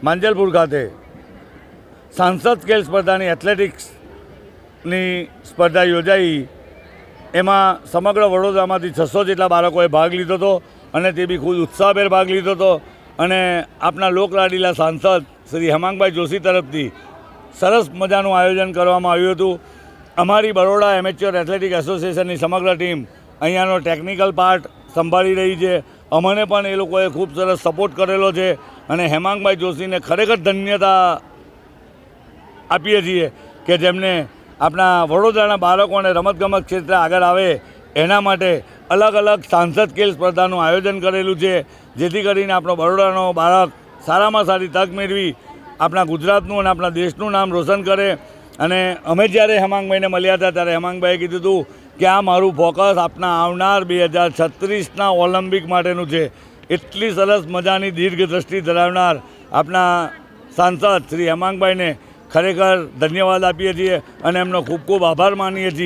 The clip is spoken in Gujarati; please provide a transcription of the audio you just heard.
માંજલપુર ખાતે સાંસદ ખેલ સ્પર્ધાની એથ્લેટિક્સની સ્પર્ધા યોજાઈ। એમાં સમગ્ર વડોદરામાંથી 600 જેટલા બાળકોએ ભાગ લીધો હતો અને તે બી ખૂબ ઉત્સાહભેર ભાગ લીધો હતો। અને આપણા લોકલાડીલા સાંસદ શ્રી હેમાંગભાઈ જોશી તરફથી સરસ મજાનું આયોજન કરવામાં આવ્યું હતું। અમારી બરોડા એમેચ્યોર એથ્લેટિક એસોસિએશનની સમગ્ર ટીમ અહીંયાનો ટેકનિકલ પાર્ટ સંભાળી રહી છે। અમને પણ એ લોકોએ ખૂબ સરસ સપોર્ટ કરેલો છે અને હેમાંગભાઈ જોશીને ખરેખર ધન્યતા આપીએ છીએ કે જેમને આપણા વડોદરાના બાળકોને રમતગમત ક્ષેત્રે આગળ આવે એના માટે અલગ અલગ સાંસદ ખેલ સ્પર્ધાનું આયોજન કરેલું છે, જેથી કરીને આપણો બરોડાનો બાળક સારામાં સારી તક મેળવી આપણા ગુજરાતનું અને આપણા દેશનું નામ રોશન કરે। અને અમે જ્યારે હેમાંગભાઈને મળ્યા હતા ત્યારે હેમાંગભાઈએ કીધું હતું કે આ મારું ફોકસ આપના આવનાર 2036ના ઓલિમ્પિક માટેનું છે। એટલી સરસ મજાની દીર્ઘદ્રષ્ટિ ધરાવનાર આપણા સાંસદ શ્રી હેમાંગભાઈને ખરેખર ધન્યવાદ આપીએ છીએ અને એમનો ખૂબ ખૂબ આભાર માનીએ છીએ।